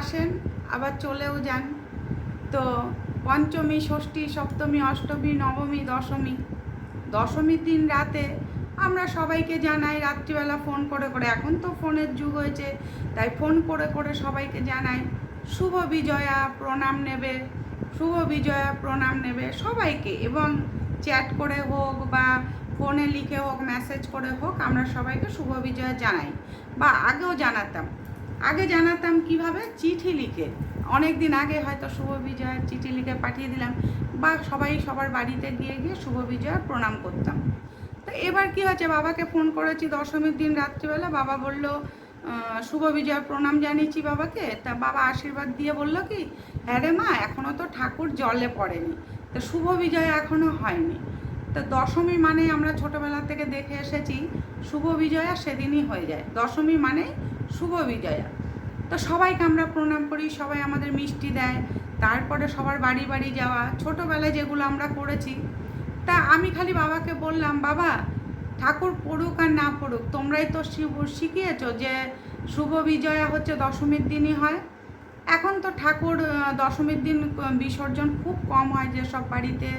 আসেন, আবার চলেও যান। তো পঞ্চমী, ষষ্ঠী, সপ্তমী, অষ্টমী, নবমী, দশমী, দশমীর দিন রাতে আমরা সবাইকে জানাই রাত্রিবেলা ফোন করে করে। এখন তো ফোনের যুগ হয়েছে, তাই ফোন করে করে সবাইকে জানাই শুভ বিজয়া, প্রণাম নেবে, শুভ বিজয়া, প্রণাম নেবে সবাইকে। এবং চ্যাট করে হোক বা ফোনে লিখে হোক, মেসেজ করে হোক, আমরা সবাইকে শুভ বিজয়া জানাই। বা আগেও জানাতাম, আগে জানাতাম কিভাবে, চিঠি লিখে। অনেক দিন আগে হয়তো শুভ বিজয়ার চিঠি লিখে পাঠিয়ে দিলাম, বা সবাই সবার বাড়িতে গিয়ে গিয়ে শুভ বিজয়া প্রণাম করতাম। তো এবার কি হচ্ছে, বাবাকে ফোন করেছি দশমীর দিন রাত্রিবেলা, বাবা বলল শুভ বিজয়ার প্রণাম জানিয়েছি বাবাকে। তা বাবা আশীর্বাদ দিয়ে বলল কি, হ্যাঁ রে মা, এখনও তো ঠাকুর জলে পড়েনি, তো শুভ বিজয়া এখনও হয়নি। তো দশমী মানে আমরা ছোটোবেলা থেকে দেখে এসেছি শুভ বিজয়া সেদিনই হয়ে যায়, দশমী মানেই শুভ বিজয়া। তো সবাইকে আমরা প্রণাম করি, সবাই আমাদের মিষ্টি দেয়, তারপরে সবার বাড়ি বাড়ি যাওয়া, ছোটোবেলায় যেগুলো আমরা করেছি। তা আমি খালি বাবাকে বললাম, বাবা ঠাকুর পড়ুক আর না পড়ুক, তোমরাই তো শিখিয়েছো যে শুভ বিজয়া হচ্ছে দশমীর দিনই হয়। এখন তো ঠাকুর দশমীর দিন বিসর্জন খুব কম হয়, যেসব বাড়িতে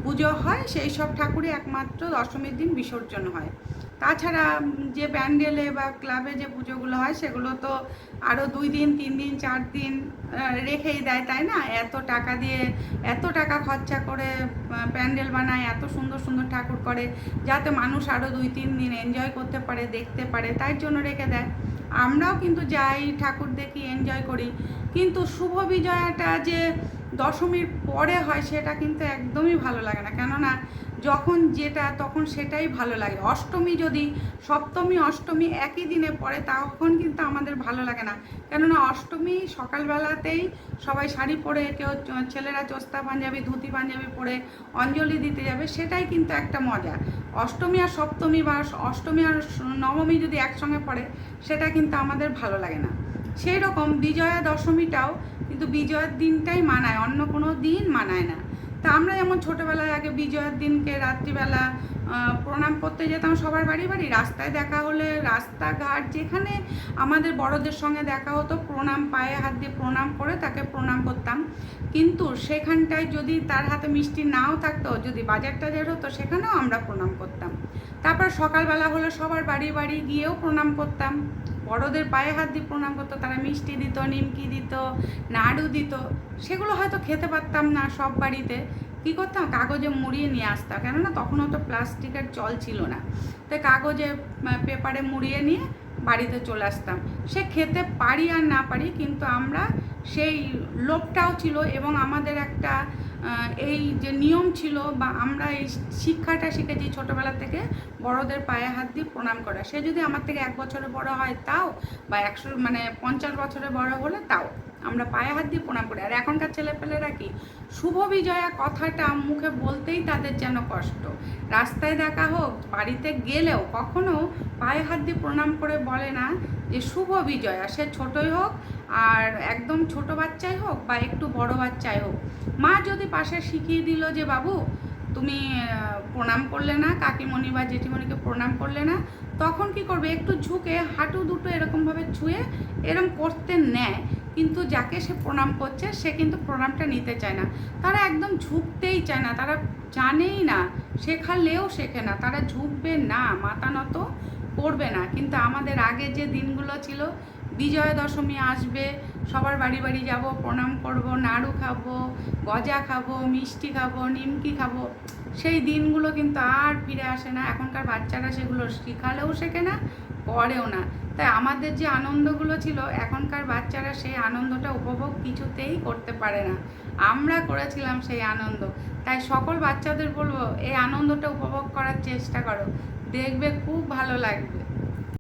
পুজো হয় সেই সব ঠাকুরই একমাত্র দশমীর দিন বিসর্জন হয়। তাছাড়া যে প্যান্ডেলে বা ক্লাবে যে পুজোগুলো হয় সেগুলো তো আরও 2 দিন 3 দিন 4 দিন রেখেই দেয়, তাই না? এত টাকা দিয়ে, এত টাকা খরচা করে প্যান্ডেল বানায়, এত সুন্দর সুন্দর ঠাকুর করে, যাতে মানুষ আরও 2-3 দিন এনজয় করতে পারে, দেখতে পারে, তাই জন্য রেখে দেয়। আমরাও কিন্তু যাই, ঠাকুর দেখি, এনজয় করি। কিন্তু শুভ বিজয়াটা যে দশমীর পরে হয় সেটা কিন্তু একদমই ভালো লাগে না। কেননা যখন যেটা তখন সেটাই ভালো লাগে। অষ্টমী যদি, সপ্তমী অষ্টমী একই দিনে পড়ে তখন কিন্তু আমাদের ভালো লাগে না। কেননা অষ্টমী সকালবেলাতেই সবাই শাড়ি পরে, কেউ ছেলেরা চোস্তা পাঞ্জাবি, ধুতি পাঞ্জাবি পরে অঞ্জলি দিতে যাবে, সেটাই কিন্তু একটা মজা। অষ্টমী আর সপ্তমী বা অষ্টমী আর নবমী যদি একসঙ্গে পড়ে সেটা কিন্তু আমাদের ভালো লাগে না। সেই রকম বিজয়া দশমীটাও কিন্তু বিজয়ার দিনটাই মানায়, অন্য কোনো দিন মানায় না। তা আমরা যেমন ছোটোবেলায় আগে বিজয়ার দিনকে রাত্রিবেলা প্রণাম করতে যেতাম সবার বাড়ি বাড়ি, রাস্তায় দেখা হলে, রাস্তাঘাট যেখানে আমাদের বড়দের সঙ্গে দেখা হতো, প্রণাম, পায়ে হাত দিয়ে প্রণাম করে তাকে প্রণাম করতাম। কিন্তু সেখানটায় যদি তার হাতে মিষ্টি নাও থাকতো, যদি বাজার টাজার হতো, সেখানেও আমরা প্রণাম করতাম। তারপর সকালবেলা হলে সবার বাড়ি বাড়ি গিয়েও প্রণাম করতাম, বড়দের পায়ে হাত দিয়ে প্রণাম করতো, তারা মিষ্টি দিত, নিমকি দিত, নাড়ু দিত। সেগুলো হয়তো খেতে পারতাম না সব বাড়িতে, কী করতাম, কাগজে মুড়িয়ে নিয়ে আসতাম, কেননা তখন অত প্লাস্টিকের চল ছিল না। তাই কাগজে, পেপারে মুড়িয়ে নিয়ে বাড়িতে চলে আসতাম। সে খেতে পারি আর না পারি, কিন্তু আমরা সেই লোভটাও ছিল, এবং আমাদের একটা এই যে নিয়ম ছিল, বা আমরা এই শিক্ষাটা শিখেছি ছোটোবেলা থেকে, বড়দের পায়ে হাত দিয়ে প্রণাম করা। সে যদি আমার থেকে 1 বছরের বড় হয় তাও, বা 50 বছরের বড় হলে তাও আমরা পায়ে হাত দিয়ে প্রণাম করি। আর এখনকার ছেলেপেলেরা কি, শুভ বিজয়া কথাটা মুখে বলতেই তাদের যেন কষ্ট। রাস্তায় দেখা হোক, বাড়িতে গেলেও কখনো পায়ে হাত দিয়ে প্রণাম করে বলে না যে শুভ বিজয়া। সে ছোটই হোক, আর একদম ছোট বাচ্চাই হোক বা একটু বড় বাচ্চাই হোক, মা যদি পাশে শিখিয়ে দিল যে বাবু তুমি প্রণাম করলে না, কাকিমণি বা জেঠিমণিকে প্রণাম করলে না, তখন কি করবে, একটু ঝুঁকে হাঁটু দুটো এরকমভাবে ছুঁয়ে এরকম করতে নেয়। কিন্তু যাকে সে প্রণাম করছে সে কিন্তু প্রণামটা নিতে চায় না, তারা একদম ঝুঁকতেই চায় না, তারা জানেই না, শেখালেও শেখে না, তারা ঝুঁকবে না, মাথা নত করবে না। কিন্তু আমাদের আগে যে দিনগুলো ছিল, বিজয়া দশমী আসবে, সবার বাড়ি বাড়ি যাব, প্রণাম করব, নাড়ু খাবো, গজা খাবো, মিষ্টি খাবো, নিমকি খাবো, সেই দিনগুলো কিন্তু আর ফিরে আসে না। এখনকার বাচ্চারা সেগুলো শেখালেও শেখে না, করেও না। তাই আমাদের যে আনন্দগুলো ছিল, এখনকার বাচ্চারা সেই আনন্দটা উপভোগ কিছুতেই করতে পারে না। আমরা করেছিলাম সেই আনন্দ। তাই সকল বাচ্চাদের বলবো, এই আনন্দটা উপভোগ করার চেষ্টা করো, দেখবে খুব ভালো লাগবে।